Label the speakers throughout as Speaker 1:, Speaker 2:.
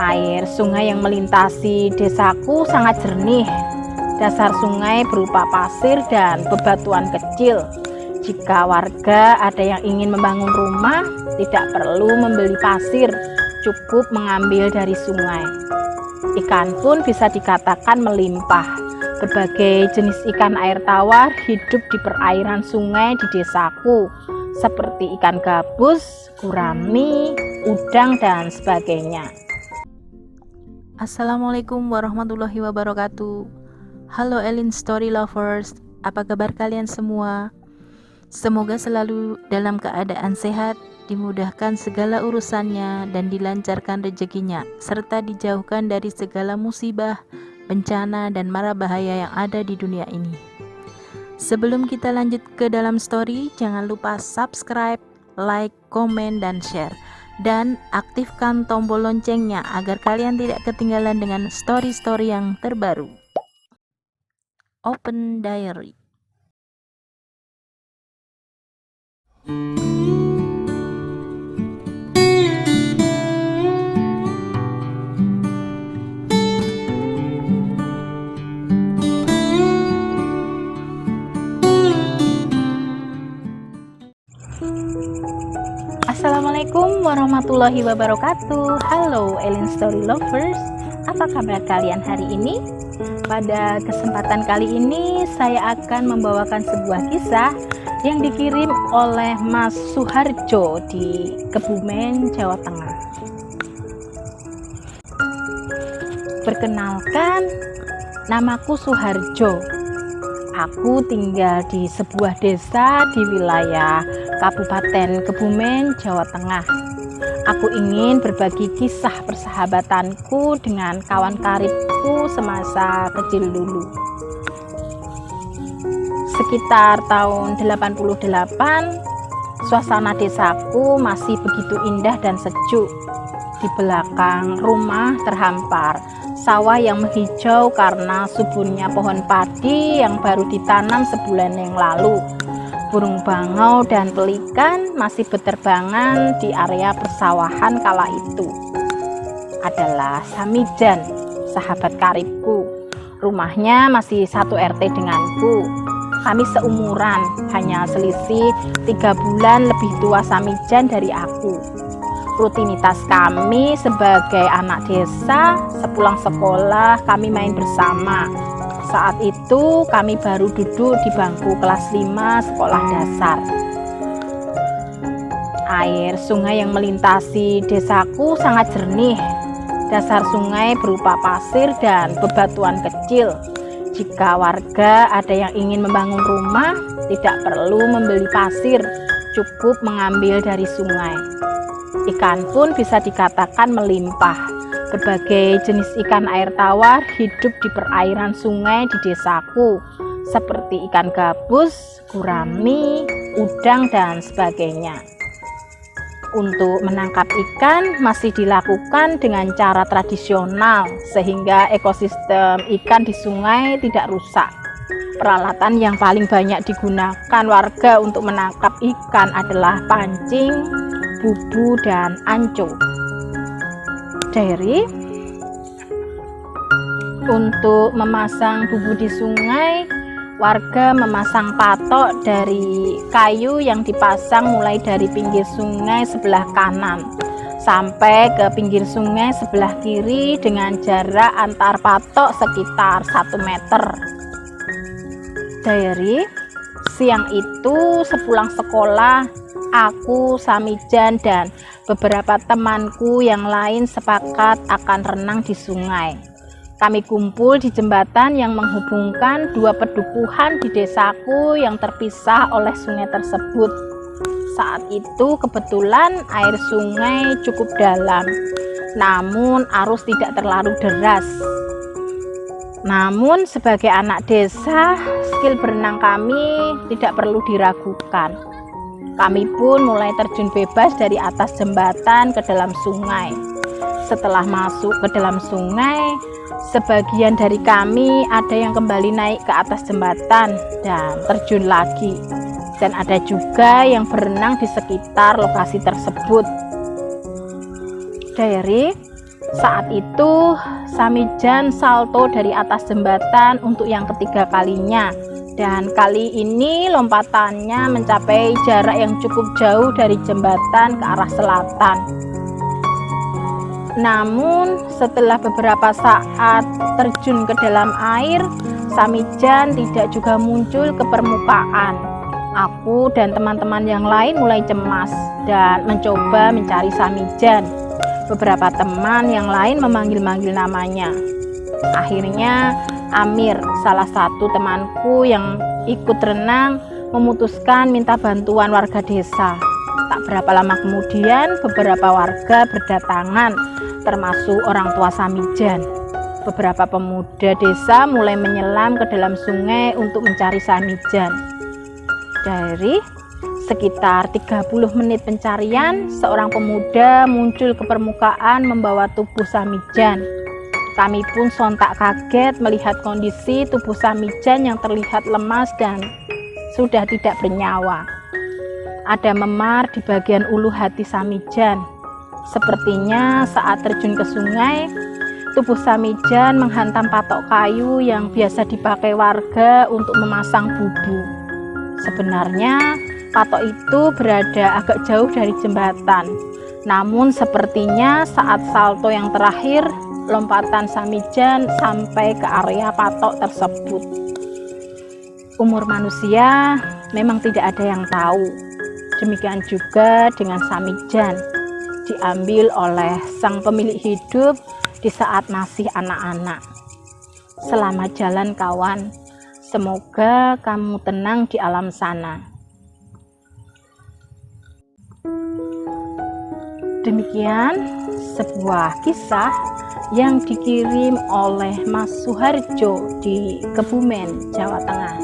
Speaker 1: Air sungai yang melintasi desaku sangat jernih. Dasar sungai berupa pasir dan bebatuan kecil. Jika warga ada yang ingin membangun rumah, tidak perlu membeli pasir, cukup mengambil dari sungai. Ikan pun bisa dikatakan melimpah. Berbagai jenis ikan air tawar hidup di perairan sungai di desaku, seperti ikan gabus, gurami, udang, dan sebagainya.
Speaker 2: Assalamualaikum warahmatullahi wabarakatuh. Halo Elin Story Lovers, apa kabar kalian semua? Semoga selalu dalam keadaan sehat, dimudahkan segala urusannya dan dilancarkan rezekinya, serta dijauhkan dari segala musibah, bencana, dan mara bahaya yang ada di dunia ini. Sebelum kita lanjut ke dalam story, jangan lupa subscribe, like, komen, dan share. Dan aktifkan tombol loncengnya agar kalian tidak ketinggalan dengan story-story yang terbaru. Open Diary.
Speaker 1: Assalamualaikum warahmatullahi wabarakatuh. Halo Elin Story Lovers, apa kabar kalian hari ini? Pada kesempatan kali ini saya akan membawakan sebuah kisah yang dikirim oleh Mas Suharjo di Kebumen, Jawa Tengah. Perkenalkan, namaku Suharjo. Aku tinggal di sebuah desa di wilayah Kabupaten Kebumen, Jawa Tengah. Aku ingin berbagi kisah persahabatanku dengan kawan karibku semasa kecil dulu. Sekitar tahun 88, suasana desaku masih begitu indah dan sejuk. Di belakang rumah terhampar sawah yang menghijau karena suburnya pohon padi yang baru ditanam sebulan yang lalu. Burung bangau dan pelikan masih berterbangan di area persawahan kala itu. Adalah Samijan, sahabat karibku. Rumahnya masih satu RT denganku. Kami seumuran, hanya selisih 3 bulan lebih tua Samijan dari aku. Rutinitas kami sebagai anak desa, sepulang sekolah kami main bersama. Saat itu kami baru duduk di bangku kelas 5 sekolah dasar. Air sungai yang melintasi desaku sangat jernih. Dasar sungai berupa pasir dan bebatuan kecil. Jika warga ada yang ingin membangun rumah, tidak perlu membeli pasir, cukup mengambil dari sungai. Ikan pun bisa dikatakan melimpah. Berbagai jenis ikan air tawar hidup di perairan sungai di desaku, seperti ikan gabus, gurami, udang, dan sebagainya. Untuk menangkap ikan masih dilakukan dengan cara tradisional, sehingga ekosistem ikan di sungai tidak rusak. Peralatan yang paling banyak digunakan warga untuk menangkap ikan adalah pancing, bubu, dan anco. Diary. Untuk memasang bubu di sungai, warga memasang patok dari kayu yang dipasang mulai dari pinggir sungai sebelah kanan sampai ke pinggir sungai sebelah kiri dengan jarak antar patok sekitar 1 meter. Diary. Siang itu sepulang sekolah, aku, Samijan, dan beberapa temanku yang lain sepakat akan renang di sungai. Kami kumpul di jembatan yang menghubungkan 2 pedukuhan di desaku yang terpisah oleh sungai tersebut. Saat itu kebetulan air sungai cukup dalam, namun arus tidak terlalu deras. Namun sebagai anak desa, skill berenang kami tidak perlu diragukan. Kami pun mulai terjun bebas dari atas jembatan ke dalam sungai. Setelah masuk ke dalam sungai, sebagian dari kami ada yang kembali naik ke atas jembatan dan terjun lagi. Dan ada juga yang berenang di sekitar lokasi tersebut. Diary. Saat itu Samijan salto dari atas jembatan untuk yang ketiga kalinya, dan kali ini lompatannya mencapai jarak yang cukup jauh dari jembatan ke arah selatan. Namun setelah beberapa saat terjun ke dalam air, Samijan tidak juga muncul ke permukaan. Aku dan teman-teman yang lain mulai cemas dan mencoba mencari Samijan. Beberapa teman yang lain memanggil-manggil namanya. Akhirnya Amir, salah satu temanku yang ikut renang, memutuskan minta bantuan warga desa. Tak berapa lama kemudian beberapa warga berdatangan, termasuk orang tua Samijan. Beberapa pemuda desa mulai menyelam ke dalam sungai untuk mencari Samijan. Dari sekitar 30 menit pencarian, seorang pemuda muncul ke permukaan membawa tubuh Samijan. Kami pun sontak kaget melihat kondisi tubuh Samijan yang terlihat lemas dan sudah tidak bernyawa. Ada memar di bagian ulu hati Samijan. Sepertinya saat terjun ke sungai, tubuh Samijan menghantam patok kayu yang biasa dipakai warga untuk memasang bubu. Sebenarnya patok itu berada agak jauh dari jembatan. Namun sepertinya saat salto yang terakhir, lompatan Samijan sampai ke area patok tersebut. Umur manusia memang tidak ada yang tahu. Demikian juga dengan Samijan, diambil oleh sang pemilik hidup di saat masih anak-anak. Selamat jalan kawan, semoga kamu tenang di alam sana. Demikian sebuah kisah yang dikirim oleh Mas Suharjo di Kebumen, Jawa Tengah.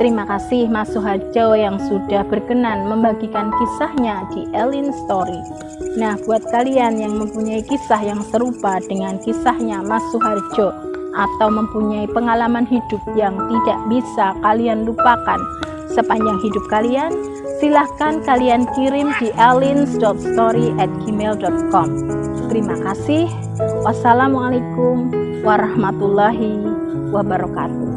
Speaker 1: Terima kasih Mas Suharjo yang sudah berkenan membagikan kisahnya di Elin Story. Nah, buat kalian yang mempunyai kisah yang serupa dengan kisahnya Mas Suharjo atau mempunyai pengalaman hidup yang tidak bisa kalian lupakan sepanjang hidup kalian, silahkan kalian kirim di elins.story@gmail.com. Terima kasih. Wassalamualaikum warahmatullahi wabarakatuh.